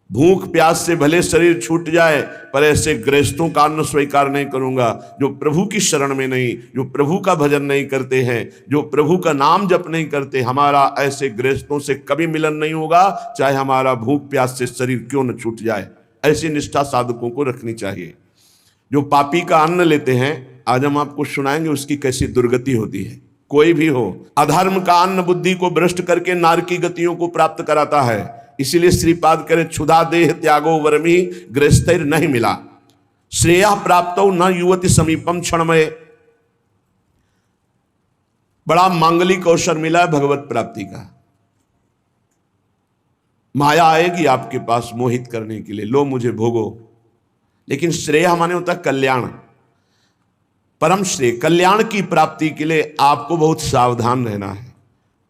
भूख प्यास से भले शरीर छूट जाए, पर ऐसे गृहस्थों का अन्न स्वीकार नहीं करूंगा जो प्रभु की शरण में नहीं, जो प्रभु का भजन नहीं करते हैं, जो प्रभु का नाम जप नहीं करते। हमारा ऐसे गृहस्थों से कभी मिलन नहीं होगा, चाहे हमारा भूख प्यास से शरीर क्यों न छूट जाए। ऐसी निष्ठा साधकों को रखनी चाहिए। जो पापी का अन्न लेते हैं, आज हम आपको सुनाएंगे उसकी कैसी दुर्गति होती है। कोई भी हो, अधर्म का अन्न बुद्धि को भ्रष्ट करके नारकी गतियों को प्राप्त कराता है। इसीलिए श्रीपाद करे, क्षुधा देह त्यागो वर्मी गृहस्थैर नहीं मिला, श्रेया प्राप्त न युवती समीपम क्षणमय। बड़ा मांगलिक अवसर मिला है भगवत प्राप्ति का। माया आएगी आपके पास मोहित करने के लिए, लो मुझे भोगो। लेकिन श्रेय माने होता है कल्याण, परम श्रेय। कल्याण की प्राप्ति के लिए आपको बहुत सावधान रहना है।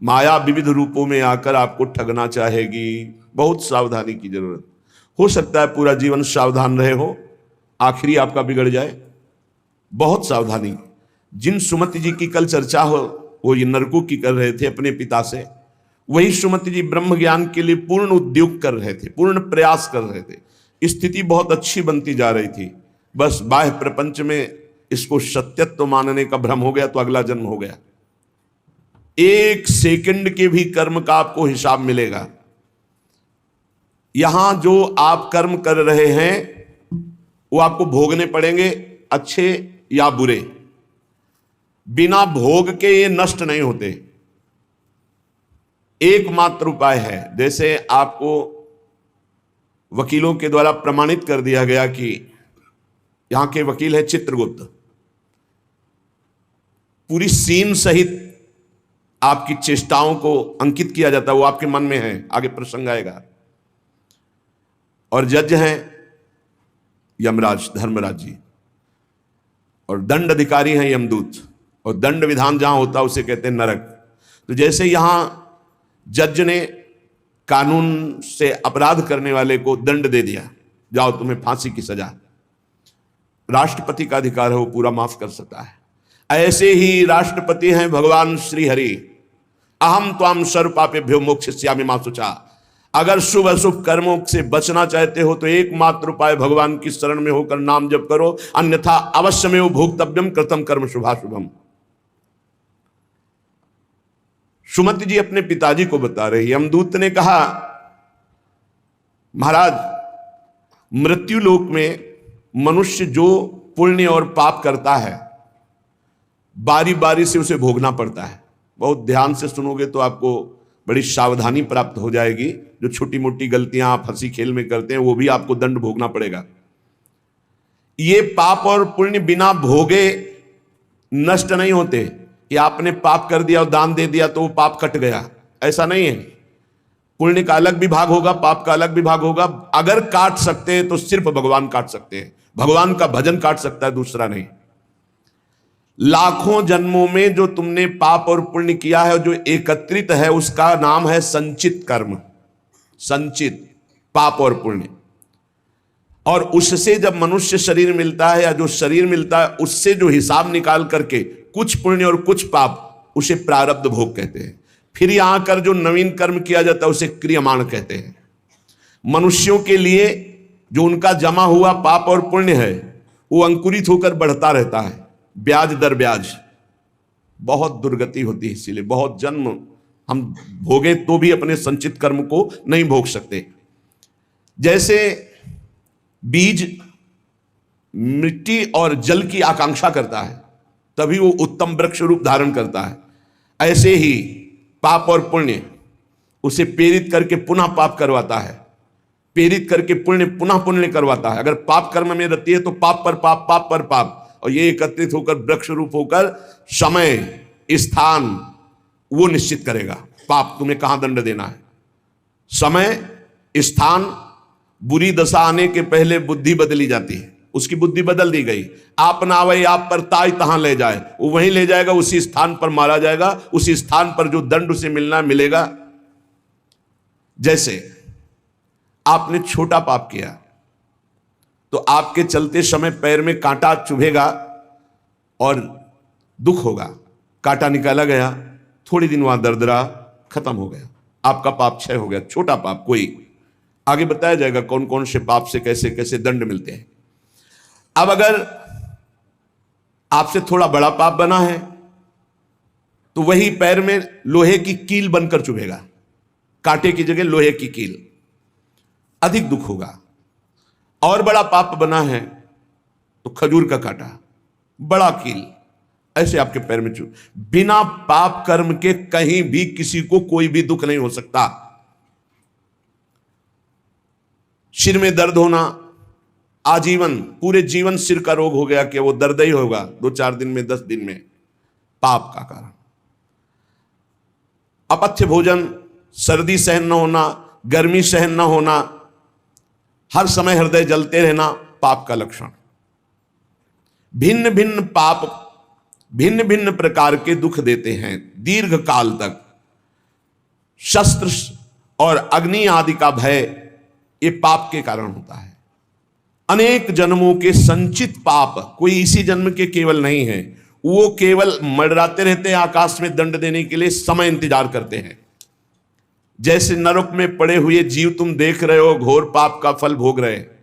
माया विविध रूपों में आकर आपको ठगना चाहेगी, बहुत सावधानी की जरूरत। हो सकता है पूरा जीवन सावधान रहे हो, आखिरी आपका बिगड़ जाए। बहुत सावधानी। जिन सुमति जी की कल चर्चा हो, वो ये नरकों की कर रहे थे अपने पिता से, वही सुमति जी ब्रह्म ज्ञान के लिए पूर्ण उद्योग कर रहे थे, पूर्ण प्रयास कर रहे थे। स्थिति बहुत अच्छी बनती जा रही थी। बस बाह्य प्रपंच में इसको सत्यत्व मानने का भ्रम हो गया तो अगला जन्म हो गया। एक सेकंड के भी कर्म का आपको हिसाब मिलेगा। यहां जो आप कर्म कर रहे हैं वो आपको भोगने पड़ेंगे, अच्छे या बुरे। बिना भोग के ये नष्ट नहीं होते। एकमात्र उपाय है, जैसे आपको वकीलों के द्वारा प्रमाणित कर दिया गया कि यहां के वकील है चित्रगुप्त, पूरी सीन सहित आपकी चेष्टाओं को अंकित किया जाता है, वो आपके मन में है, आगे प्रसंग आएगा। और जज हैं यमराज धर्मराज जी, और दंड अधिकारी हैं यमदूत, और दंड विधान जहां होता है उसे कहते हैं नरक। तो जैसे यहां जज ने कानून से अपराध करने वाले को दंड दे दिया, जाओ तुम्हें फांसी की सजा, राष्ट्रपति का अधिकार है, वो पूरा माफ कर सकता है। ऐसे ही राष्ट्रपति हैं भगवान श्री हरि। अहम त्वाम सर्व पापेभ्यो मोक्षयिष्यामि मा शुचा। अगर शुभ अशुभ कर्मों से बचना चाहते हो तो एकमात्र उपाय भगवान की शरण में होकर नाम जप करो, अन्यथा अवश्यमेव भोक्तव्यम कृतं कर्म शुभाशुभम। सुमति जी अपने पिताजी को बता रहे, यमदूत ने कहा, महाराज मृत्यु लोक में मनुष्य जो पुण्य और पाप करता है बारी बारी से उसे भोगना पड़ता है। बहुत ध्यान से सुनोगे तो आपको बड़ी सावधानी प्राप्त हो जाएगी। जो छोटी मोटी गलतियां आप हंसी खेल में करते हैं वो भी आपको दंड भोगना पड़ेगा। ये पाप और पुण्य बिना भोगे नष्ट नहीं होते कि आपने पाप कर दिया और दान दे दिया तो वो पाप कट गया, ऐसा नहीं है। पुण्य का अलग विभाग होगा, पाप का अलग विभाग होगा। अगर काट सकते हैं तो सिर्फ भगवान काट सकते हैं, भगवान का भजन काट सकता है, दूसरा नहीं। लाखों जन्मों में जो तुमने पाप और पुण्य किया है, जो एकत्रित है, उसका नाम है संचित कर्म। संचित पाप और पुण्य। और उससे जब मनुष्य शरीर मिलता है या जो शरीर मिलता है, उससे जो हिसाब निकाल करके कुछ पुण्य और कुछ पाप, उसे प्रारब्ध भोग कहते हैं। फिर यहां कर जो नवीन कर्म किया जाता है उसे क्रियमाण कहते हैं। मनुष्यों के लिए जो उनका जमा हुआ पाप और पुण्य है वो अंकुरित होकर बढ़ता रहता है, ब्याज दर ब्याज। बहुत दुर्गति होती है, इसीलिए बहुत जन्म हम भोगे तो भी अपने संचित कर्म को नहीं भोग सकते। जैसे बीज मिट्टी और जल की आकांक्षा करता है तभी वो उत्तम वृक्ष रूप धारण करता है, ऐसे ही पाप और पुण्य उसे प्रेरित करके पुनः पाप करवाता है, प्रेरित करके पुण्य पुनः पुण्य करवाता है। अगर पाप कर्म में रहती है तो पाप पर पाप, पाप पर पाप, और ये एकत्रित होकर वृक्ष रूप होकर समय स्थान वो निश्चित करेगा। पाप तुम्हें कहां दंड देना है, समय स्थान। बुरी दशा आने के पहले बुद्धि बदली जाती है, उसकी बुद्धि बदल दी गई। आप ना आवे आप पर ताई तहां ले जाए, वो वहीं ले जाएगा, उसी स्थान पर मारा जाएगा, उसी स्थान पर जो दंड उसे मिलना मिलेगा। जैसे आपने छोटा पाप किया तो आपके चलते समय पैर में कांटा चुभेगा और दुख होगा। कांटा निकाला गया, थोड़ी दिन वहां दर्द रहा, खत्म हो गया, आपका पाप क्षय हो गया। छोटा पाप कोई, आगे बताया जाएगा कौन कौन से पाप से कैसे कैसे दंड मिलते हैं। अब अगर आपसे थोड़ा बड़ा पाप बना है तो वही पैर में लोहे की कील बनकर चुभेगा, कांटे की जगह लोहे की कील, अधिक दुख होगा। और बड़ा पाप बना है तो खजूर का कांटा, बड़ा कील, ऐसे आपके पैर में चुभ। बिना पाप कर्म के कहीं भी किसी को कोई भी दुख नहीं हो सकता। सिर में दर्द होना, आजीवन पूरे जीवन सिर का रोग हो गया कि वो दर्द ही होगा 2-4 दिन में, 10 दिन में, पाप का कारण। अपथ्य भोजन, सर्दी सहन न होना, गर्मी सहन न होना, हर समय हृदय जलते रहना, पाप का लक्षण। भिन्न भिन्न पाप भिन्न भिन्न प्रकार के दुख देते हैं दीर्घ काल तक। शस्त्र और अग्नि आदि का भय ये पाप के कारण होता है। अनेक जन्मों के संचित पाप, कोई इसी जन्म के केवल नहीं है, वो केवल मंडराते रहते हैं आकाश में दंड देने के लिए, समय इंतजार करते हैं। जैसे नरक में पड़े हुए जीव तुम देख रहे हो, घोर पाप का फल भोग रहे हैं।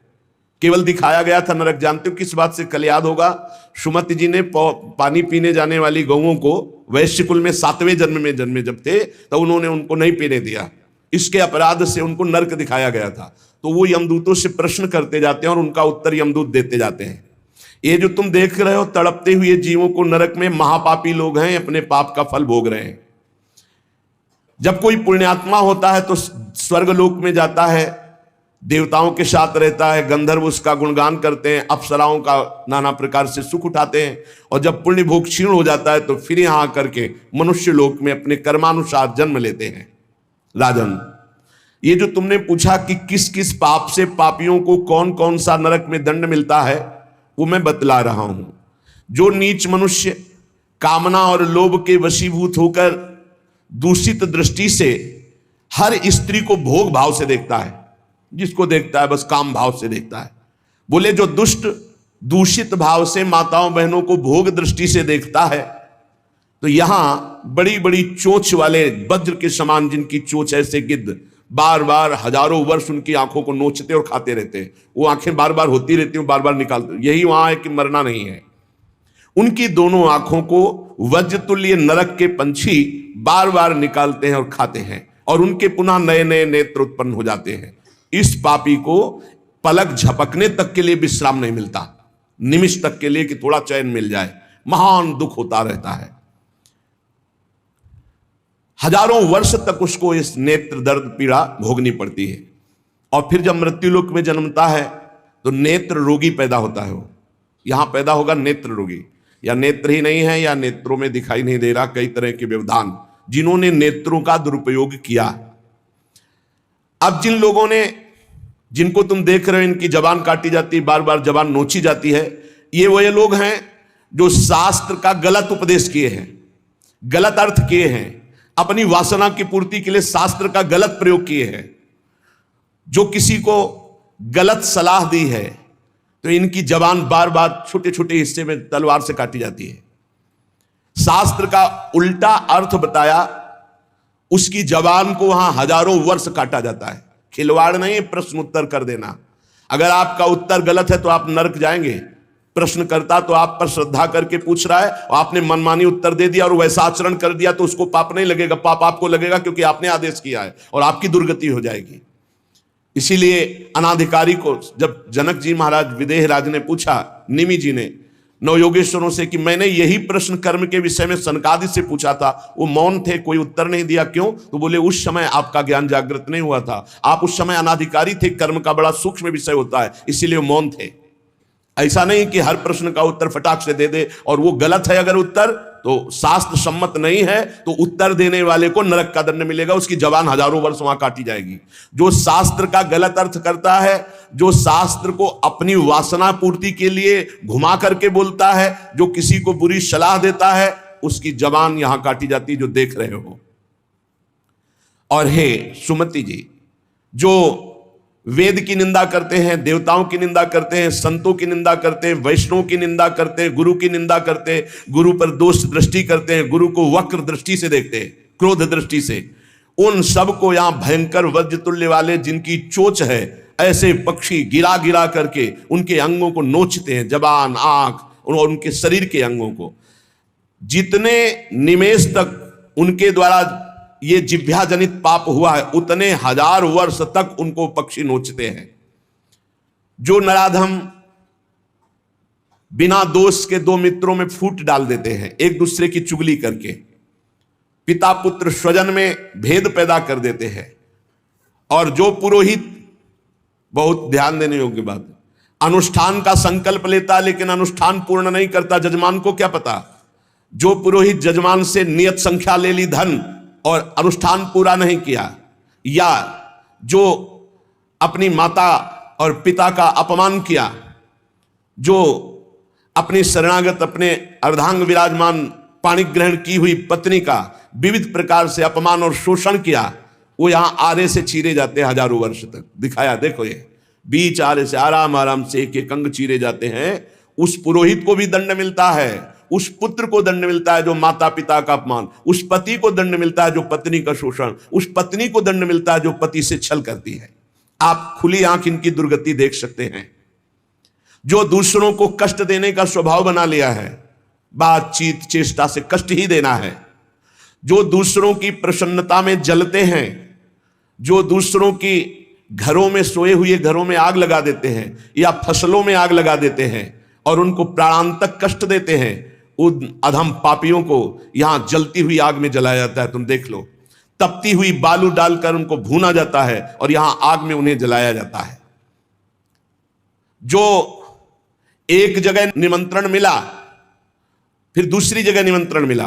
केवल दिखाया गया था नरक, जानते हो किस बात से? कल याद होगा, सुमति जी ने पानी पीने जाने वाली गौओं को वैश्य कुल में 7वें जन्म में जन्मे जब थे तो उन्होंने उनको नहीं पीने दिया। इसके अपराध से उनको नरक दिखाया गया था। तो वो यमदूतों से प्रश्न करते जाते हैं और उनका उत्तर यमदूत देते जाते हैं। ये जो तुम देख रहे हो तड़पते हुए जीवों को नरक में, महापापी लोग हैं, अपने पाप का फल भोग रहे हैं। जब कोई पुण्यात्मा होता है तो स्वर्गलोक में जाता है, देवताओं के साथ रहता है, गंधर्व उसका गुणगान करते हैं, अप्सराओं का नाना प्रकार से सुख उठाते हैं। और जब पुण्य भोग क्षीण हो जाता है तो फिर यहां आकर के मनुष्य लोक में अपने कर्मानुसार जन्म लेते हैं। राजन, ये जो तुमने पूछा कि किस किस पाप से पापियों को कौन कौन सा नरक में दंड मिलता है, वो मैं बतला रहा हूं। जो नीच मनुष्य कामना और लोभ के वशीभूत होकर दूषित दृष्टि से हर स्त्री को भोग भाव से देखता है, जिसको देखता है बस काम भाव से देखता है। बोले जो दुष्ट दूषित भाव से माताओं बहनों को भोग दृष्टि से देखता है, तो यहां बड़ी बड़ी चोंच वाले वज्र के समान जिनकी चोंच ऐसे गिद्ध बार बार हजारों वर्ष उनकी आंखों को नोचते और खाते रहते हैं, वो आंखें बार बार होती रहती हैं, बार बार निकालते, यही वहां है कि मरना नहीं है। उनकी दोनों आंखों को वज्र तुल्य नरक के पंछी बार बार निकालते हैं और खाते हैं, और उनके पुनः नए नए नेत्र उत्पन्न हो जाते हैं। इस पापी को पलक झपकने तक के लिए विश्राम नहीं मिलता, निमिष तक के लिए कि थोड़ा चैन मिल जाए, महान दुख होता रहता है। हजारों वर्ष तक उसको इस नेत्र दर्द पीड़ा भोगनी पड़ती है। और फिर जब मृत्युलोक में जन्मता है तो नेत्र रोगी पैदा होता है। वो यहां पैदा होगा नेत्र रोगी, या नेत्र ही नहीं है या नेत्रों में दिखाई नहीं दे रहा, कई तरह के व्यवधान, जिन्होंने नेत्रों का दुरुपयोग किया। अब जिन लोगों ने, जिनको तुम देख रहे हो इनकी जबान काटी जाती है, बार बार जबान नोची जाती है, ये वही लोग हैं जो शास्त्र का गलत उपदेश किए हैं, गलत अर्थ किए हैं, अपनी वासना की पूर्ति के लिए शास्त्र का गलत प्रयोग किए हैं, जो किसी को गलत सलाह दी है तो इनकी जबान बार बार छोटे छोटे हिस्से में तलवार से काटी जाती है। शास्त्र का उल्टा अर्थ बताया, उसकी जबान को वहां हजारों वर्ष काटा जाता है। खिलवाड़ नहीं, प्रश्न उत्तर कर देना। अगर आपका उत्तर गलत है तो आप नरक जाएंगे। प्रश्न करता तो आप पर श्रद्धा करके पूछ रहा है और आपने मनमानी उत्तर दे दिया और वैसा आचरण कर दिया तो उसको पाप नहीं लगेगा, पाप आपको लगेगा क्योंकि आपने आदेश किया है और आपकी दुर्गति हो जाएगी। इसीलिए अनाधिकारी को जब जनक जी महाराज विदेह राज ने पूछा, निमि जी ने नवयोगेश्वरों से कि मैंने यही प्रश्न कर्म के विषय में सनकादि से पूछा था, वो मौन थे, कोई उत्तर नहीं दिया, क्यों? तो बोले उस समय आपका ज्ञान जागृत नहीं हुआ था, आप उस समय अनाधिकारी थे, कर्म का बड़ा सूक्ष्म विषय होता है, इसीलिए मौन थे। ऐसा नहीं कि हर प्रश्न का उत्तर फटाक से दे दे, और वो गलत है अगर उत्तर तो शास्त्र सम्मत नहीं है तो उत्तर देने वाले को नरक का दंड मिलेगा, उसकी जबान हजारों वर्ष वहां काटी जाएगी। जो शास्त्र का गलत अर्थ करता है, जो शास्त्र को अपनी वासना पूर्ति के लिए घुमा करके बोलता है, जो किसी को बुरी सलाह देता है, उसकी जबान यहां काटी जाती है, जो देख रहे हो। और हे सुमति जी, जो वेद की निंदा करते हैं, देवताओं की निंदा करते हैं, संतों की निंदा करते हैं, वैष्णव की निंदा करते हैं, गुरु की निंदा करते हैं, गुरु पर दोष दृष्टि करते हैं, गुरु को वक्र दृष्टि से देखते हैं, क्रोध दृष्टि से, उन सबको यहां भयंकर वज्र तुल्य वाले जिनकी चोंच है, ऐसे पक्षी गिरा गिरा करके उनके अंगों को नोचते हैं, जबान, आंख और उनके शरीर के अंगों को। जितने निमेष तक उनके द्वारा ये जिह्वा जनित पाप हुआ है, उतने 1000 वर्ष तक उनको पक्षी नोचते हैं। जो नराधम बिना दोष के दो मित्रों में फूट डाल देते हैं, एक दूसरे की चुगली करके, पिता पुत्र स्वजन में भेद पैदा कर देते हैं। और जो पुरोहित, बहुत ध्यान देने योग्य बात है, अनुष्ठान का संकल्प लेता लेकिन अनुष्ठान पूर्ण नहीं करता, जजमान को क्या पता। जो पुरोहित जजमान से नियत संख्या ले ली धन और अनुष्ठान पूरा नहीं किया, या जो अपनी माता और पिता का अपमान किया, जो अपनी शरणागत अपने अर्धांग विराजमान पाणी ग्रहण की हुई पत्नी का विविध प्रकार से अपमान और शोषण किया, वो यहां आरे से चीरे जाते हैं 1000 वर्ष तक। दिखाया, देखो ये बीच आरे से आराम आराम से एक एक अंग चीरे जाते हैं। उस पुरोहित को भी दंड मिलता है, उस पुत्र को दंड मिलता है जो माता पिता का अपमान, उस पति को दंड मिलता है जो पत्नी का शोषण, उस पत्नी को दंड मिलता है जो पति से छल करती है। आप खुली आंख इनकी दुर्गति देख सकते हैं। जो दूसरों को कष्ट देने का स्वभाव बना लिया है, बातचीत चेष्टा से कष्ट ही देना है, जो दूसरों की प्रसन्नता में जलते हैं, जो दूसरों की घरों में सोए हुए घरों में आग लगा देते हैं या फसलों में आग लगा देते हैं और उनको प्राणांतक कष्ट देते हैं, उन अधम पापियों को यहां जलती हुई आग में जलाया जाता है। तुम देख लो, तपती हुई बालू डालकर उनको भूना जाता है और यहां आग में उन्हें जलाया जाता है। जो एक जगह निमंत्रण मिला, फिर दूसरी जगह निमंत्रण मिला,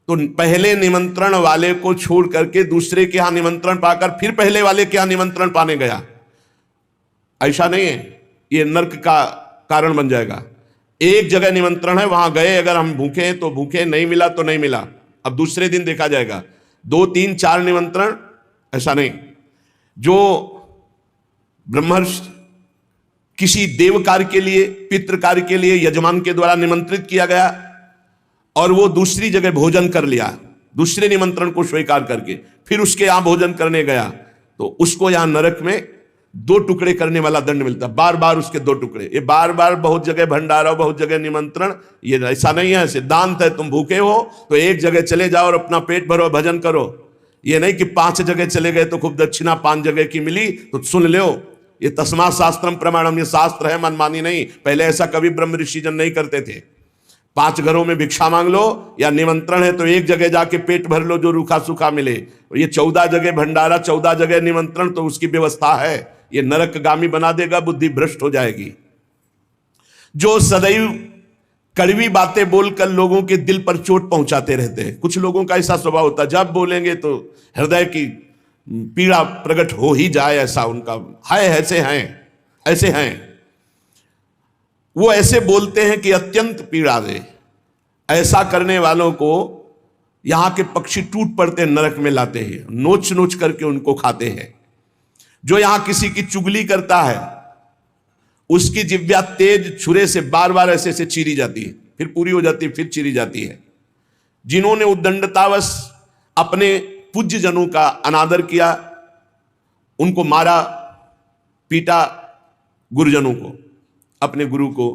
तो पहले निमंत्रण वाले को छोड़ करके दूसरे के यहां निमंत्रण पाकर फिर पहले वाले के यहां निमंत्रण पाने गया। ऐसा नहीं है, यह नर्क का कारण बन जाएगा। एक जगह निमंत्रण है, वहां गए, अगर हम भूखे हैं तो भूखे, नहीं मिला तो नहीं मिला, अब दूसरे दिन देखा जाएगा। 2, 3, 4 निमंत्रण, ऐसा नहीं। जो ब्रह्मर्षि किसी देव कार्य के लिए, पितृ कार्य के लिए यजमान के द्वारा निमंत्रित किया गया और वो दूसरी जगह भोजन कर लिया, दूसरे निमंत्रण को स्वीकार करके फिर उसके यहां भोजन करने गया, तो उसको यहां नरक में 2 टुकड़े करने वाला दंड मिलता, बार बार उसके 2 टुकड़े। ये बार बार बहुत जगह भंडारा, बहुत जगह निमंत्रण, ये ऐसा नहीं है। सिद्धांत है, तुम भूखे हो तो एक जगह चले जाओ और अपना पेट भरो, भजन करो। ये नहीं कि 5 जगह चले गए तो खूब दक्षिणा 5 जगह की मिली तो सुन लो। ये तस्मा शास्त्रम प्रमाणम, ये शास्त्र है, मनमानी नहीं। पहले ऐसा कभी ब्रह्म ऋषि जन नहीं करते थे। 5 घरों में भिक्षा मांग लो, या निमंत्रण है तो एक जगह जाके पेट भर लो जो रूखा सूखा मिले। ये 14 जगह भंडारा, 14 जगह निमंत्रण, तो उसकी व्यवस्था है। ये नरकगामी बना देगा, बुद्धि भ्रष्ट हो जाएगी। जो सदैव कड़वी बातें बोलकर लोगों के दिल पर चोट पहुंचाते रहते हैं, कुछ लोगों का ऐसा स्वभाव होता है, जब बोलेंगे तो हृदय की पीड़ा प्रकट हो ही जाए, ऐसा उनका है। ऐसे हैं वो, ऐसे बोलते हैं कि अत्यंत पीड़ा दे। ऐसा करने वालों को यहां के पक्षी टूट पड़ते नरक में लाते हैं, नोच नोच करके उनको खाते हैं। जो यहां किसी की चुगली करता है, उसकी जिह्वा तेज छुरे से बार बार ऐसे ऐसे चीरी जाती है, फिर पूरी हो जाती है, फिर चीरी जाती है। जिन्होंने उद्दंडतावश अपने पूज्य जनों का अनादर किया, उनको मारा पीटा, गुरुजनों को, अपने गुरु को,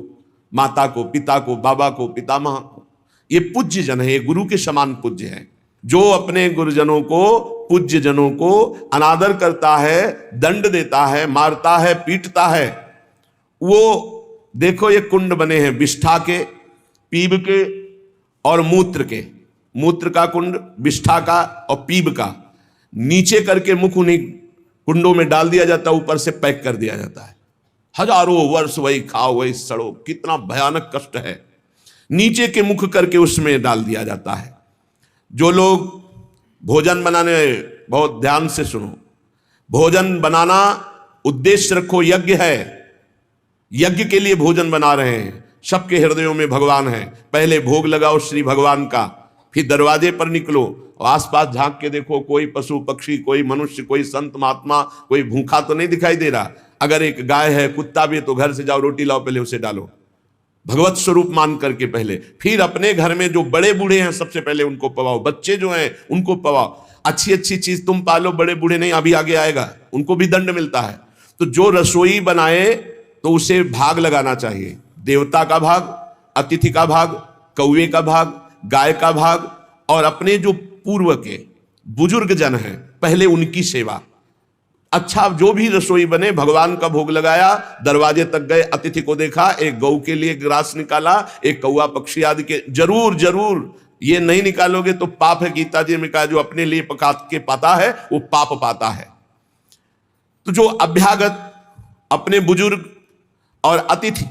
माता को, पिता को, बाबा को, पितामह को, ये पूज्य जन है, ये गुरु के समान पूज्य है। जो अपने गुरुजनों को, पूज्य जनों को अनादर करता है, दंड देता है, मारता है, पीटता है, वो देखो ये कुंड बने हैं विष्ठा के, पीब के और मूत्र के। मूत्र का कुंड, विष्ठा का और पीब का, नीचे करके मुख उन्हीं कुंडों में डाल दिया जाता है, ऊपर से पैक कर दिया जाता है। हजारों वर्ष वही खाओ वही सड़ो, कितना भयानक कष्ट है। नीचे के मुख करके उसमें डाल दिया जाता है। जो लोग भोजन बनाने, बहुत ध्यान से सुनो, भोजन बनाना उद्देश्य रखो, यज्ञ है, यज्ञ के लिए भोजन बना रहे हैं। सबके हृदयों में भगवान है, पहले भोग लगाओ श्री भगवान का, फिर दरवाजे पर निकलो, आसपास झांक के देखो, कोई पशु पक्षी, कोई मनुष्य, कोई संत महात्मा, कोई भूखा तो नहीं दिखाई दे रहा। अगर एक गाय है, कुत्ता भी है, तो घर से जाओ, रोटी लाओ, पहले उसे डालो, भगवत स्वरूप मान करके पहले, फिर अपने घर में जो बड़े बूढ़े हैं सबसे पहले उनको पवाओ, बच्चे जो हैं उनको पवाओ। अच्छी अच्छी चीज तुम पालो, बड़े बूढ़े नहीं, अभी आगे आएगा, उनको भी दंड मिलता है। तो जो रसोई बनाए तो उसे भाग लगाना चाहिए, देवता का भाग, अतिथि का भाग, कौवे का भाग, गाय का भाग, और अपने जो पूर्व के बुजुर्ग जन हैं पहले उनकी सेवा। अच्छा, जो भी रसोई बने, भगवान का भोग लगाया, दरवाजे तक गए, अतिथि को देखा, एक गौ के लिए ग्रास निकाला, एक कौवा पक्षी आदि के, जरूर जरूर ये नहीं निकालोगे तो पाप है। गीता जी में कहा जो अपने लिए पका के पाता है वो पाप पाता है। तो जो अभ्यागत अपने बुजुर्ग और अतिथि,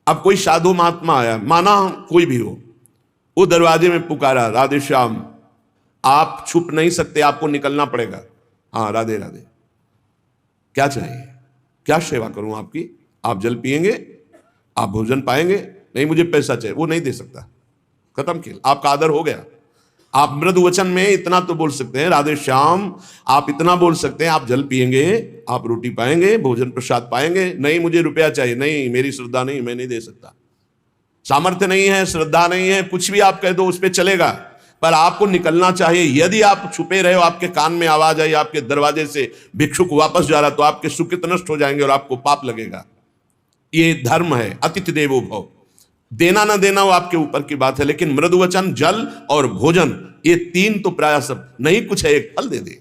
अब कोई साधु महात्मा आया, माना कोई भी हो, वो दरवाजे में पुकारा, राधे श्याम, आप छुप नहीं सकते, आपको निकलना पड़ेगा। हाँ राधे राधे, क्या चाहिए, क्या सेवा करूं आपकी? आप जल पिएंगे, आप भोजन पाएंगे? नहीं, मुझे पैसा चाहिए। वो नहीं दे सकता, खत्म खेल, आपका आदर हो गया। आप मृदु वचन में इतना तो बोल सकते हैं, राधे श्याम, आप इतना बोल सकते हैं, आप जल पिएंगे, आप रोटी पाएंगे, भोजन प्रसाद पाएंगे। नहीं, मुझे रुपया चाहिए। नहीं, मेरी श्रद्धा नहीं, मैं नहीं दे सकता, सामर्थ्य नहीं है, श्रद्धा नहीं है, कुछ भी आप कह दो उस पर चलेगा, पर आपको निकलना चाहिए। यदि आप छुपे रहे हो, आपके कान में आवाज आई आपके दरवाजे से भिक्षुक वापस जा रहा, तो आपके सुकृत नष्ट हो जाएंगे और आपको पाप लगेगा। ये धर्म है, अतिथि देवो भव। देना ना देना वो आपके ऊपर की बात है, लेकिन मृदु वचन, जल और भोजन, ये तीन तो प्राय सब नहीं, कुछ है एक फल दे दे।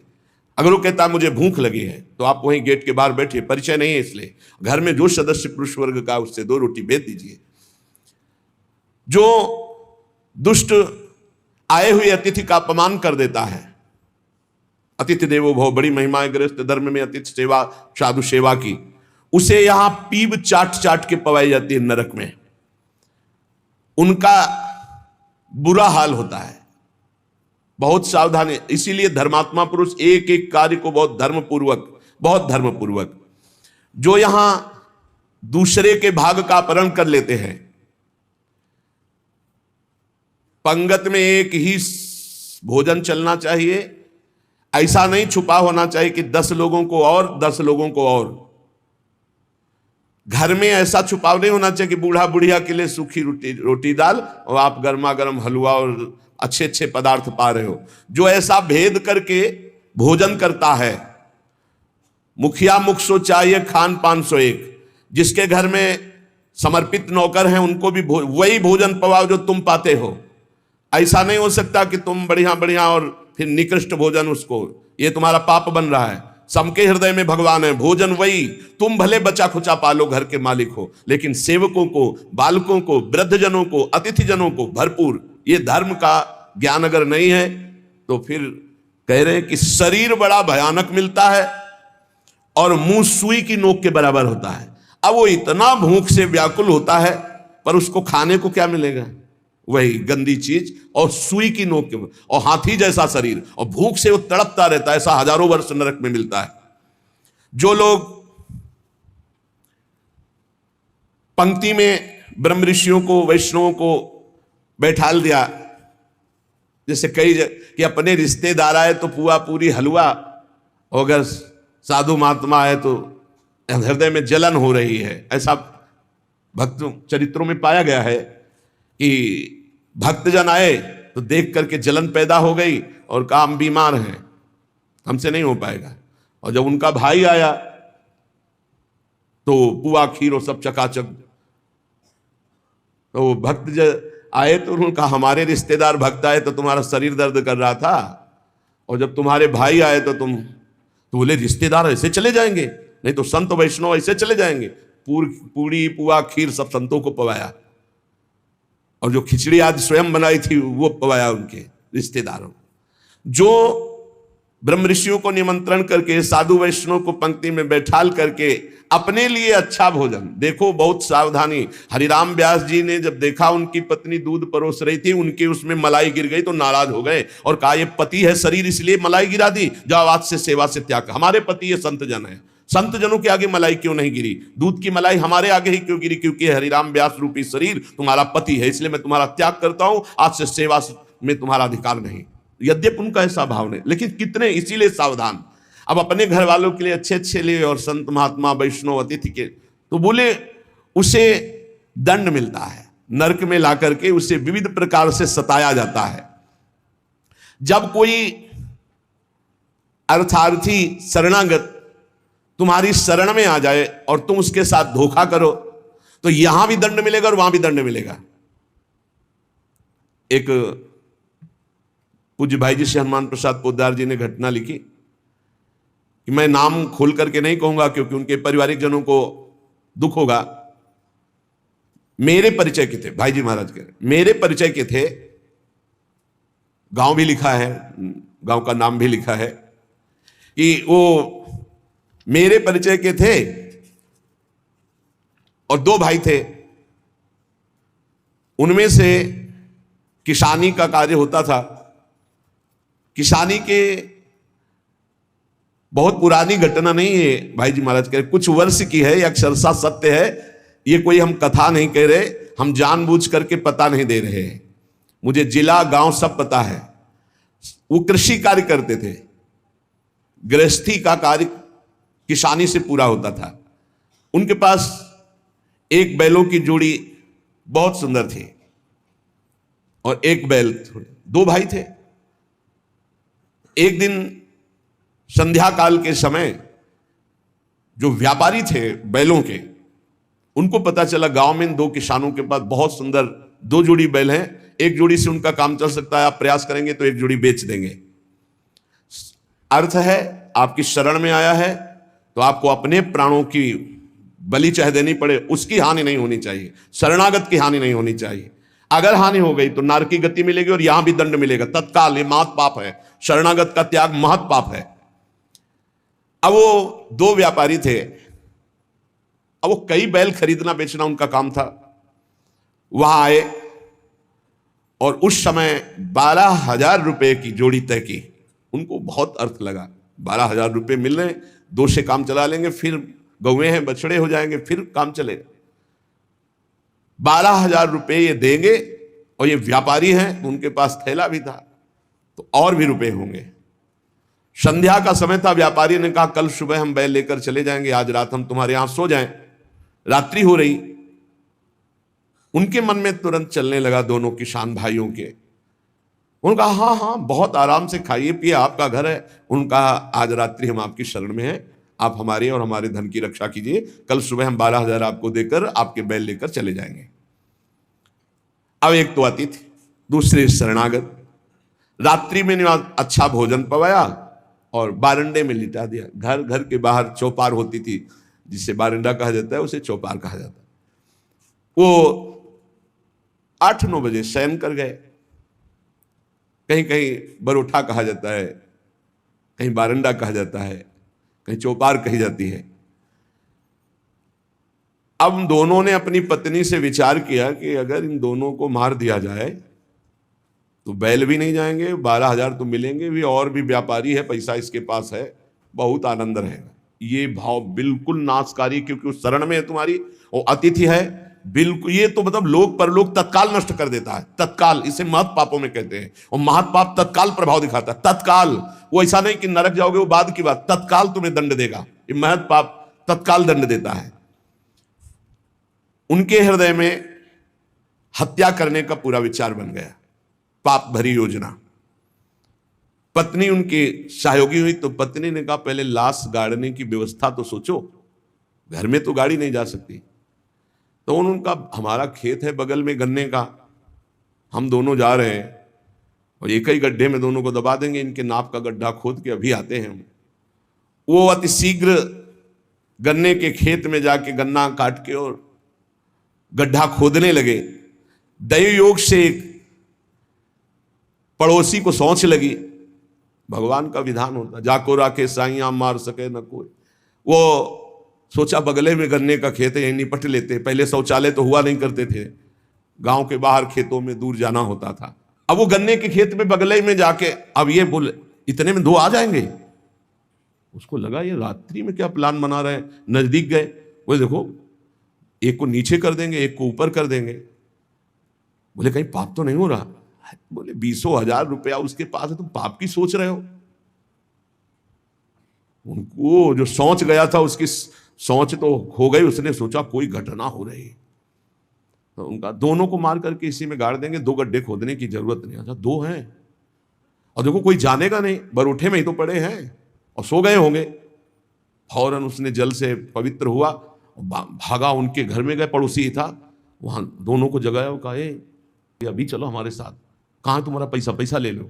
अगर वो कहता मुझे भूख लगी है तो आप वहीं गेट के बाहर बैठिए, परिचय नहीं है इसलिए, घर में जो सदस्य पुरुष वर्ग का उससे 2 रोटी भेज दीजिए। जो दुष्ट आए हुए अतिथि का अपमान कर देता है, अतिथि देवो भव, बड़ी महिमा ग्रस्त धर्म में अतिथि सेवा, साधु सेवा की, उसे यहां पीब चाट चाट के पवाई जाती है नरक में, उनका बुरा हाल होता है। बहुत सावधानी, इसीलिए धर्मात्मा पुरुष एक एक कार्य को बहुत धर्मपूर्वक, जो यहां दूसरे के भाग का अपहरण कर लेते हैं। पंगत में एक ही भोजन चलना चाहिए, ऐसा नहीं छुपा होना चाहिए कि 10 लोगों को और 10 लोगों को और। घर में ऐसा छुपाव नहीं होना चाहिए कि बूढ़ा बुढ़िया के लिए सूखी रोटी दाल और आप गर्मा गर्म हलवा और अच्छे अच्छे पदार्थ पा रहे हो। जो ऐसा भेद करके भोजन करता है, मुखिया मुख सो चाहिए, खान पान सो एक। जिसके घर में समर्पित नौकर हैं उनको भी वही भोजन पवाओ जो तुम पाते हो। ऐसा नहीं हो सकता कि तुम बढ़िया बढ़िया और फिर निकृष्ट भोजन उसको, ये तुम्हारा पाप बन रहा है। सबके हृदय में भगवान है, भोजन वही, तुम भले बचा खुचा पालो, घर के मालिक हो, लेकिन सेवकों को, बालकों को, वृद्धजनों को, अतिथि जनों को भरपूर। ये धर्म का ज्ञान अगर नहीं है तो फिर कह रहे हैं कि शरीर बड़ा भयानक मिलता है और मुंह सुई की नोक के बराबर होता है। अब वो इतना भूख से व्याकुल होता है, पर उसको खाने को क्या मिलेगा? वही गंदी चीज और सुई की नोक के, और हाथी जैसा शरीर, और भूख से वो तड़पता रहता है। ऐसा हजारों वर्ष नरक में मिलता है। जो लोग पंक्ति में ब्रह्म ऋषियों को, वैष्णवों को बैठाल दिया, जैसे कई कि अपने रिश्तेदार आए तो पुआ पूरी हलवा, और अगर साधु महात्मा आए तो हृदय में जलन हो रही है। ऐसा भक्त चरित्रों में पाया गया है कि भक्तजन आए तो देख करके जलन पैदा हो गई और कहा हम बीमार हैं, हमसे नहीं हो पाएगा। और जब उनका भाई आया तो पुआ खीर और सब चकाचक, तो भक्त आए तो उन्होंने कहा हमारे रिश्तेदार भक्त आए तो तुम्हारा शरीर दर्द कर रहा था, और जब तुम्हारे भाई आए तो तुम, तो बोले रिश्तेदार ऐसे चले जाएंगे? नहीं तो संत वैष्णव ऐसे चले जाएंगे। पूरी पुआ खीर सब संतों को पवाया, और जो खिचड़ी आज स्वयं बनाई थी वो पवाया उनके रिश्तेदारों। जो ब्रह्म ऋषियों को निमंत्रण करके, साधु वैष्णव को पंक्ति में बैठाल करके अपने लिए अच्छा भोजन, देखो बहुत सावधानी। हरिराम व्यास जी ने जब देखा उनकी पत्नी दूध परोस रही थी, उनके उसमें मलाई गिर गई तो नाराज हो गए और कहा ये पति है शरीर इसलिए मलाई गिरा दी, जाओ आज से सेवा से त्याग। हमारे पति ये संत जन है, संत जनों के आगे मलाई क्यों नहीं गिरी? दूध की मलाई हमारे आगे ही क्यों गिरी? क्योंकि हरिराम व्यास रूपी शरीर तुम्हारा पति है, इसलिए मैं तुम्हारा त्याग करता हूं, आज से सेवा में तुम्हारा अधिकार नहीं। यद्यप उनका ऐसा भाव नहीं, लेकिन कितने, इसीलिए सावधान। अब अपने घर वालों के लिए अच्छे अच्छे लिए और संत महात्मा वैष्णव अतिथि के, तो बोले उसे दंड मिलता है। नरक में ला करके उसे विविध प्रकार से सताया जाता है। जब कोई अर्थार्थी शरणागत तुम्हारी शरण में आ जाए और तुम उसके साथ धोखा करो तो यहां भी दंड मिलेगा और वहां भी दंड मिलेगा। एक पूज्य भाई जी से हनुमान प्रसाद पोद्दार जी ने घटना लिखी कि मैं नाम खोल करके नहीं कहूंगा क्योंकि उनके पारिवारिक जनों को दुख होगा। मेरे परिचय के थे भाई जी महाराज के, मेरे परिचय के थे, गांव भी लिखा है, गांव का नाम भी लिखा है कि वो मेरे परिचय के थे और दो भाई थे। उनमें से किसानी का कार्य होता था। किसानी के बहुत पुरानी घटना नहीं है भाई जी महाराज कह रहे, कुछ वर्ष की है, यह अक्षरशः सत्य है। ये कोई हम कथा नहीं कह रहे, हम जानबूझ करके पता नहीं दे रहे हैं। मुझे जिला गांव सब पता है। वो कृषि कार्य करते थे, गृहस्थी का कार्य किसानी से पूरा होता था। उनके पास एक बैलों की जोड़ी बहुत सुंदर थी और एक बैल, दो भाई थे। एक दिन संध्या काल के समय जो व्यापारी थे बैलों के, उनको पता चला गांव में इन दो किसानों के पास बहुत सुंदर दो जोड़ी बैल हैं, एक जोड़ी से उनका काम चल सकता है, आप प्रयास करेंगे तो एक जोड़ी बेच देंगे। अर्थ है आपकी शरण में आया है तो आपको अपने प्राणों की बलि चाहे देनी पड़े, उसकी हानि नहीं होनी चाहिए, शरणागत की हानि नहीं होनी चाहिए। अगर हानि हो गई तो नरक की गति मिलेगी और यहां भी दंड मिलेगा तत्काल। ये महत् पाप है, शरणागत का त्याग महत् पाप है। अब वो दो व्यापारी थे, अब वो कई बैल खरीदना बेचना उनका काम था। वहां आए और उस समय 12,000 रुपए की जोड़ी तय की। उनको बहुत अर्थ लगा, 12,000 रुपए मिल रहे, दो से काम चला लेंगे, फिर गौवे हैं बछड़े हो जाएंगे, फिर काम चलेगा। 12,000 रुपए ये देंगे और ये व्यापारी हैं, उनके पास थैला भी था तो और भी रुपए होंगे। संध्या का समय था, व्यापारी ने कहा कल सुबह हम बैल लेकर चले जाएंगे, आज रात हम तुम्हारे यहां सो जाएं। रात्रि हो रही, उनके मन में तुरंत चलने लगा दोनों किसान भाइयों के। उन्होंने कहा हाँ हाँ बहुत आराम से खाइए पिए, आपका घर है। उनका आज रात्रि हम आपकी शरण में हैं, आप हमारे और हमारे धन की रक्षा कीजिए, कल सुबह हम 12,000 आपको देकर आपके बैल लेकर चले जाएंगे। अब एक तो अतिथि, दूसरे शरणागत। रात्रि में अच्छा भोजन पवाया और बारंडे में लिटा दिया। घर घर के बाहर चौपार होती थी, जिसे बारंडा कहा जाता है उसे चौपार कहा जाता है। वो 8-9 बजे शयन कर गए। कहीं कहीं बरोठा कहा जाता है, कहीं बारंडा कहा जाता है, कहीं चौपार कही जाती है। अब दोनों ने अपनी पत्नी से विचार किया कि अगर इन दोनों को मार दिया जाए तो बैल भी नहीं जाएंगे, 12,000 तो मिलेंगे भी, और भी व्यापारी है, पैसा इसके पास है, बहुत आनंद रहेगा। ये भाव बिल्कुल नाशकारी, क्योंकि उस शरण में है तुम्हारी, वो अतिथि है, बिल्कुल। ये तो मतलब लोक परलोक तत्काल नष्ट कर देता है, तत्काल। इसे महत् पापों में कहते हैं। और महत् पाप तत्काल प्रभाव दिखाता है, तत्काल। वो ऐसा नहीं कि नरक जाओगे वो बाद की बात, तत्काल तुम्हें दंड देगा। ये महत् पाप तत्काल दंड देता है। उनके हृदय में हत्या करने का पूरा विचार बन गया, पाप भरी योजना। पत्नी उनकी सहयोगी हुई तो पत्नी ने कहा पहले लाश गाड़ने की व्यवस्था तो सोचो, घर में तो गाड़ी नहीं जा सकती। तो उनका हमारा खेत है बगल में गन्ने का, हम दोनों जा रहे हैं और एक ही गड्ढे में दोनों को दबा देंगे, इनके नाप का गड्ढा खोद के अभी आते हैं हम। वो अति शीघ्र गन्ने के खेत में जाके गन्ना काट के और गड्ढा खोदने लगे। दैव योग से एक पड़ोसी को सोच लगी, भगवान का विधान होता, जाको राखे साइया मार सके न कोई। वो सोचा बगले में गन्ने का खेत है, यहीं निपट लेते। पहले शौचालय तो हुआ नहीं करते थे, गांव के बाहर खेतों में दूर जाना होता था। अब वो गन्ने के खेत में बगले में जाके, अब ये बोले इतने में दो आ जाएंगे। उसको लगा ये रात्रि में क्या प्लान बना रहे हैं। नजदीक गए, बोले देखो एक को नीचे कर देंगे, एक को ऊपर कर देंगे। बोले कहीं पाप तो नहीं हो रहा। बोले 20,000 रुपया उसके पास है, तुम पाप की सोच रहे हो। उनको जो सोच गया था उसकी सोच तो हो गई। उसने सोचा कोई घटना हो रही। तो उनका दोनों को मार करके इसी में गाड़ देंगे, 2 गड्ढे खोदने की जरूरत नहीं। अच्छा 2 हैं और देखो कोई जानेगा नहीं, बरूठे में ही तो पड़े हैं और सो गए होंगे। फौरन उसने जल से पवित्र हुआ, भागा उनके घर में गए, पड़ोसी ही था, वहां दोनों को जगाया और कहा अभी चलो हमारे साथ, कहाँ तुम्हारा पैसा ले लो।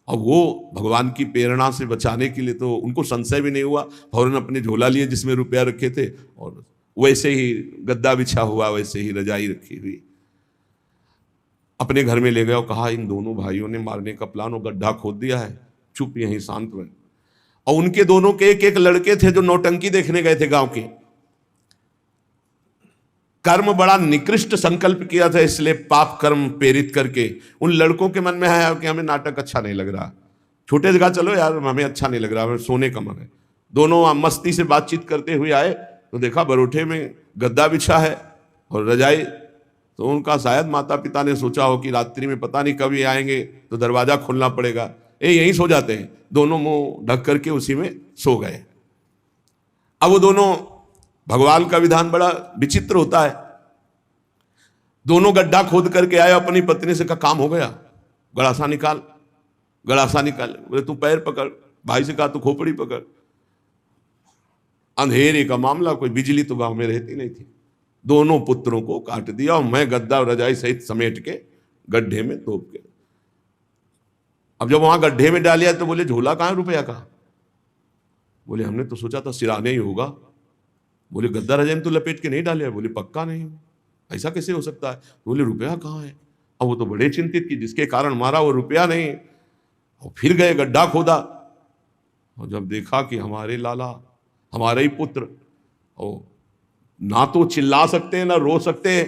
और वो भगवान की प्रेरणा से बचाने के लिए तो उनको संशय भी नहीं हुआ, फौरन अपने झोला लिए जिसमें रुपया रखे थे और वैसे ही गद्दा बिछा हुआ, वैसे ही रजाई रखी हुई, अपने घर में ले गए और कहा इन दोनों भाइयों ने मारने का प्लान और गड्ढा खोद दिया है, चुप यहीं शांत में। और उनके दोनों के एक लड़के थे जो नौटंकी देखने गए थे गांव के। कर्म बड़ा निकृष्ट संकल्प किया था, इसलिए पाप कर्म प्रेरित करके उन लड़कों के मन में है कि हमें नाटक अच्छा नहीं लग रहा, छोटे जगह चलो यार, हमें अच्छा नहीं लग रहा, हमें सोने का मन है। दोनों मस्ती से बातचीत करते हुए आए तो देखा बरोठे में गद्दा बिछा है और रजाई। तो उनका शायद माता पिता ने सोचा हो कि रात्रि में पता नहीं कभी आएंगे तो दरवाजा खोलना पड़ेगा, यहीं सो जाते हैं। दोनों मुंह ढक करके उसी में सो गए। अब वो दोनों, भगवान का विधान बड़ा विचित्र होता है, दोनों गड्ढा खोद करके आए, अपनी पत्नी से कहा काम हो गया, गड़ासा निकाल। बोले तू पैर पकड़, भाई से कहा तू खोपड़ी पकड़। अंधेरे का मामला, कोई बिजली तो गांव में रहती नहीं थी। दोनों पुत्रों को काट दिया और मैं गद्दा और रजाई सहित समेट के गड्ढे में तोप के। अब जब वहां गड्ढे में डालिया तो बोले झोला कहाँ है रुपया का? बोले हमने तो सोचा था सिराने ही होगा। बोले गद्दा रजाई तो लपेट के नहीं डाले? बोले पक्का नहीं, ऐसा कैसे हो सकता है? बोले रुपया कहाँ है? अब वो तो बड़े चिंतित कि जिसके कारण मारा वो रुपया नहीं। और फिर गए गड्ढा खोदा और जब देखा कि हमारे लाला, हमारे ही पुत्र, और ना तो चिल्ला सकते हैं ना रो सकते हैं,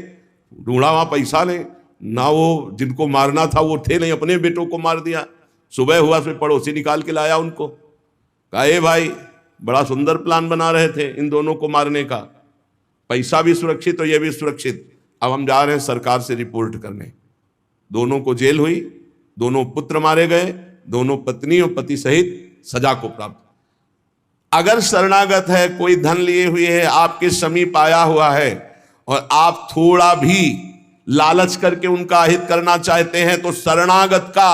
ढूंढा वहां पैसा नहीं, ना वो जिनको मारना था वो थे नहीं, अपने बेटों को मार दिया। सुबह हुआ फिर पड़ोसी निकाल के लाया उनको, कहा ए भाई बड़ा सुंदर प्लान बना रहे थे इन दोनों को मारने का, पैसा भी सुरक्षित और ये भी सुरक्षित, अब हम जा रहे हैं सरकार से रिपोर्ट करने। दोनों को जेल हुई, दोनों पुत्र मारे गए, दोनों पत्नी और पति सहित सजा को प्राप्त। अगर शरणागत है, कोई धन लिए हुए है, आपके समीप आया हुआ है और आप थोड़ा भी लालच करके उनका अहित करना चाहते हैं तो शरणागत का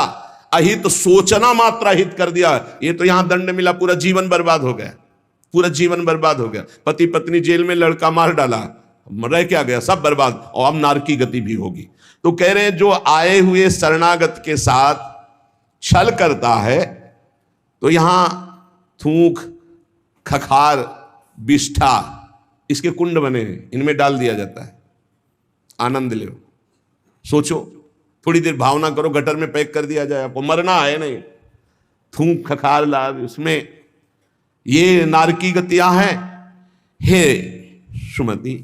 अहित सोचना मात्र अहित कर दिया, ये तो यहां दंड मिला, पूरा जीवन बर्बाद हो गया, पूरा जीवन बर्बाद हो गया। पति पत्नी जेल में, लड़का मार डाला, रह क्या गया, सब बर्बाद, और अब नारकी गति भी होगी। तो कह रहे हैं जो आए हुए शरणागत के साथ छल करता है तो यहां थूक, खखार, बिष्ठा, इसके कुंड बने हैं, इनमें डाल दिया जाता है, आनंद लो। सोचो, थोड़ी देर भावना करो, गटर में पैक कर दिया जाए, आपको मरना है नहीं, थूक खखार लाभ, उसमें ये नारकी गतियां हैं। हे सुमति,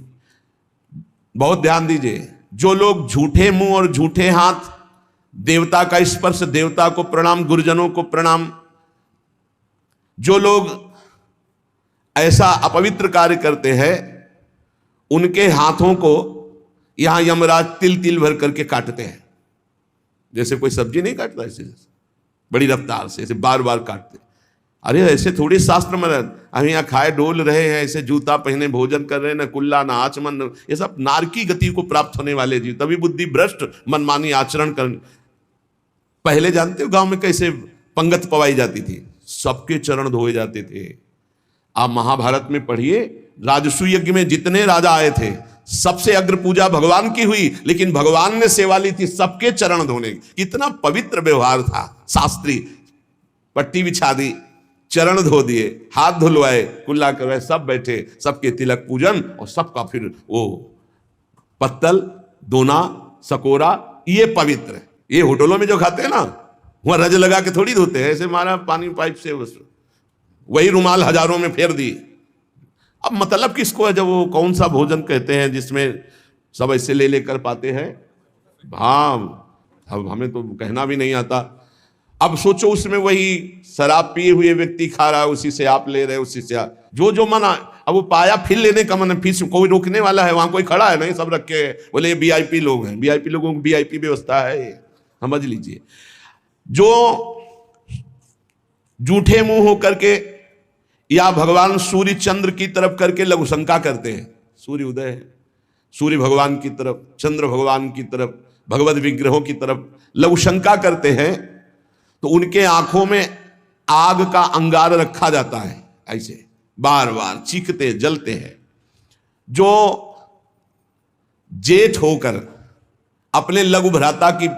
बहुत ध्यान दीजिए, जो लोग झूठे मुंह और झूठे हाथ, देवता का स्पर्श, देवता को प्रणाम, गुरुजनों को प्रणाम, जो लोग ऐसा अपवित्र कार्य करते हैं उनके हाथों को यहां यमराज तिल तिल भर करके काटते हैं। जैसे कोई सब्जी नहीं काटता, ऐसे बड़ी रफ्तार से ऐसे बार बार काटते। अरे ऐसे थोड़ी शास्त्र में, हम यहाँ खाए डोल रहे हैं, ऐसे जूता पहने भोजन कर रहे हैं, न कुल्ला न आचमन, ये सब नारकी गति को प्राप्त होने वाले जीव, तभी बुद्धि भ्रष्ट मनमानी आचरण कर। पहले जानते हो गांव में कैसे पंगत पवाई जाती थी, सबके चरण धोए जाते थे। आप महाभारत में पढ़िए, राजसूय यज्ञ में जितने राजा आए थे सबसे अग्र पूजा भगवान की हुई, लेकिन भगवान ने सेवा ली थी सबके चरण धोने। कितना पवित्र व्यवहार था, शास्त्री, पट्टी बिछा दी, चरण धो दिए, हाथ धुलवाए, कुल्ला करवाए, सब बैठे, सबके तिलक पूजन, और सबका फिर वो पत्तल, दोना, सकोरा, ये पवित्र है। ये होटलों में जो खाते हैं ना, वहां रज लगा के थोड़ी धोते हैं, ऐसे मारा पानी पाइप से, वही रुमाल हजारों में फेर दी। अब मतलब किसको है, जब वो कौन सा भोजन कहते हैं जिसमें सब ऐसे ले लेकर पाते हैं। हाँ, अब हमें तो कहना भी नहीं आता। अब सोचो, उसमें वही शराब पिए हुए व्यक्ति खा रहा है, उसी से आप ले रहे, उसी से जो जो मना। अब वो पाया फिर लेने का मन है, फिर कोई रोकने वाला है, वहां कोई खड़ा है नहीं, सब रखे बोले वीआईपी लोग हैं, वीआईपी लोगों की वीआईपी व्यवस्था है, समझ लीजिए। जो झूठे मुंह होकर के या भगवान सूर्य चंद्र की तरफ करके लघु शंका करते हैं, सूर्य उदय है, सूर्य भगवान की तरफ, चंद्र भगवान की तरफ, भगवत विग्रहों की तरफ लघुशंका करते हैं तो उनके आंखों में आग का अंगार रखा जाता है, ऐसे बार बार चीखते जलते हैं। जो जेठ होकर अपने लघु भ्राता की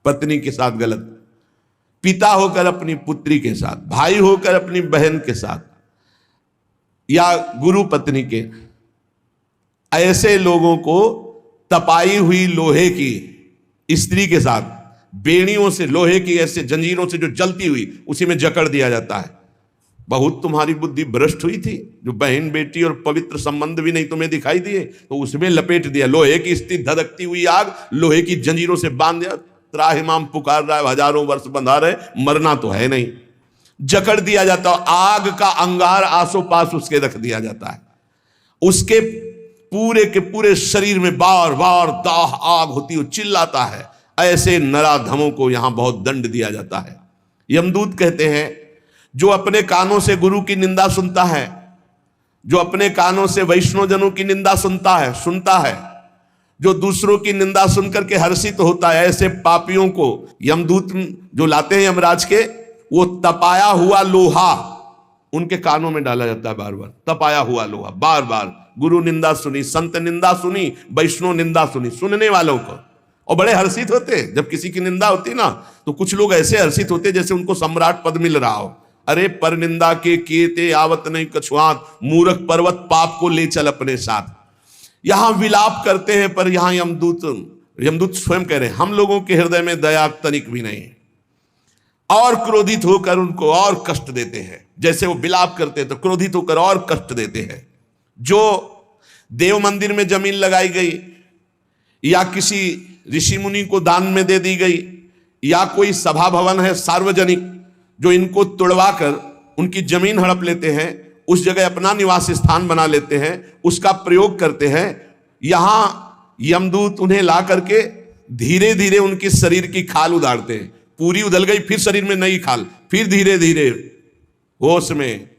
पत्नी के साथ गलत, पिता होकर अपनी पुत्री के साथ, भाई होकर अपनी बहन के साथ, या गुरु पत्नी के, ऐसे लोगों को तपाई हुई लोहे की स्त्री के साथ बेड़ियों से, लोहे की ऐसे जंजीरों से जो जलती हुई, उसी में जकड़ दिया जाता है। बहुत तुम्हारी बुद्धि भ्रष्ट हुई थी, जो बहन बेटी और पवित्र संबंध भी नहीं तुम्हें दिखाई दिए तो उसमें लपेट दिया। लोहे की स्थिर धधकती हुई आग, लोहे की जंजीरों से बांध दिया। त्राहिमाम पुकार रहा है, हजारों वर्ष बंधा रहे, मरना तो है नहीं, जकड़ दिया जाता। आग का अंगार आसो पास उसके रख दिया जाता है। उसके पूरे के पूरे शरीर में बार बार दाह आग होती है, चिल्लाता है। ऐसे नराधमों को यहां बहुत दंड दिया जाता है। यमदूत कहते हैं, जो अपने कानों से गुरु की निंदा सुनता है, जो अपने कानों से वैष्णवजनों की निंदा सुनता है, जो दूसरों की निंदा सुनकर के हर्षित होता है, ऐसे पापियों को यमदूत जो लाते हैं यमराज के, वो तपाया हुआ लोहा उनके कानों में डाला जाता है। बार बार तपाया हुआ लोहा, बार बार गुरु निंदा सुनी, संत निंदा सुनी, वैष्णव निंदा सुनी, सुनने वालों को, और बड़े हर्षित होते। जब किसी की निंदा होती ना तो कुछ लोग ऐसे हर्षित होते जैसे उनको सम्राट पद मिल रहा हो। अरे पर निंदा के कीते आवत नहीं कछुआत, मूर्ख पर्वत पाप को ले चल अपने साथ। यहां विलाप करते हैं, पर यहां यमदूत स्वयं कह रहे हैं, हम लोगों के हृदय में दया तनिक भी नहीं, और क्रोधित होकर उनको और कष्ट देते हैं। जैसे वो विलाप करते हैं तो क्रोधित होकर और कष्ट देते हैं। जो देव मंदिर में जमीन लगाई गई, या किसी ऋषि मुनि को दान में दे दी गई, या कोई सभा भवन है सार्वजनिक, जो इनको तुड़वाकर उनकी जमीन हड़प लेते हैं, उस जगह अपना निवास स्थान बना लेते हैं, उसका प्रयोग करते हैं। यहां यमदूत उन्हें ला करके धीरे धीरे उनके शरीर की खाल उदारते हैं। पूरी उधल गई, फिर शरीर में नई खाल, फिर धीरे धीरे होश में।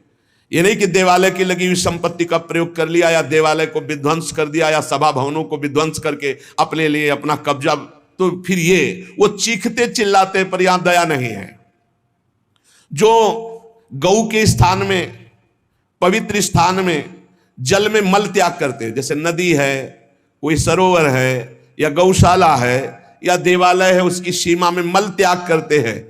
ये नहीं कि देवालय की लगी हुई संपत्ति का प्रयोग कर लिया, या देवालय को विध्वंस कर दिया, या सभा भवनों को विध्वंस करके अपने लिए अपना कब्जा, तो फिर ये वो चीखते चिल्लाते, पर यहां दया नहीं है। जो गौ के स्थान में, पवित्र स्थान में जल में मल त्याग करते हैं, जैसे नदी है, कोई सरोवर है, या गौशाला है, या देवालय है, उसकी सीमा में मल त्याग करते हैं।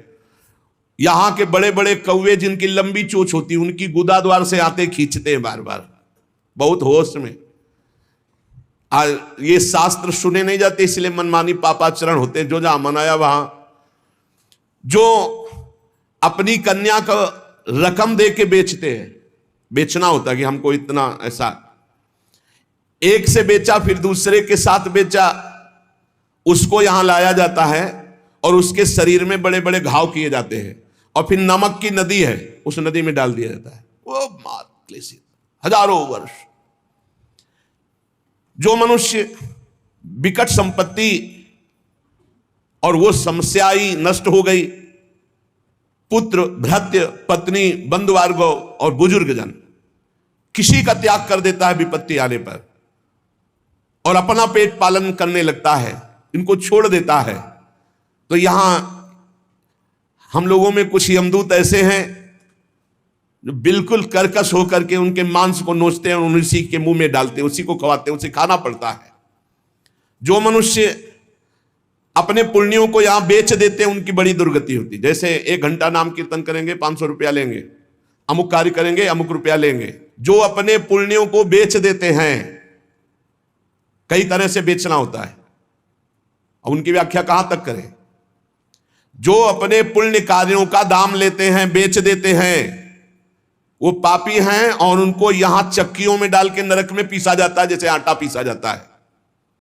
यहां के बड़े बड़े कौवे जिनकी लंबी चोंच होती है, उनकी गुदा द्वार से आते खींचते हैं बार बार, बहुत होश में। ये शास्त्र सुने नहीं जाते, इसलिए मनमानी पापाचरण होते हैं, जो जहां मनाया वहां। जो अपनी कन्या को रकम दे के बेचते हैं, बेचना होता है कि हमको इतना, ऐसा एक से बेचा फिर दूसरे के साथ बेचा, उसको यहां लाया जाता है और उसके शरीर में बड़े बड़े घाव किए जाते हैं, और फिर नमक की नदी है, उस नदी में डाल दिया जाता है। वो मात क्लेशित हजारों वर्ष। जो मनुष्य विकट संपत्ति और वो समस्या ही नष्ट हो गई, पुत्र, भृत्य, पत्नी, बंधुवर्ग और बुजुर्गजन, किसी का त्याग कर देता है विपत्ति आने पर, और अपना पेट पालन करने लगता है, इनको छोड़ देता है। तो यहां हम लोगों में कुछ यमदूत ऐसे हैं जो बिल्कुल कर्कश होकर के उनके मांस को नोचते हैं और उसी के मुंह में डालते हैं, उसी को खवाते हैं, उसे खाना पड़ता है। जो मनुष्य अपने पुण्यों को यहां बेच देते हैं, उनकी बड़ी दुर्गति होती है। जैसे 1 घंटा नाम कीर्तन करेंगे 500 रुपया लेंगे, अमुक कार्य करेंगे अमुक रुपया लेंगे। जो अपने पुण्यों को बेच देते हैं, कई तरह से बेचना होता है, और उनकी व्याख्या कहां तक करें। जो अपने पुण्य कार्यों का दाम लेते हैं, बेच देते हैं, वो पापी हैं, और उनको यहां चक्कियों में डाल के नरक में पीसा जाता है, जैसे आटा पीसा जाता है।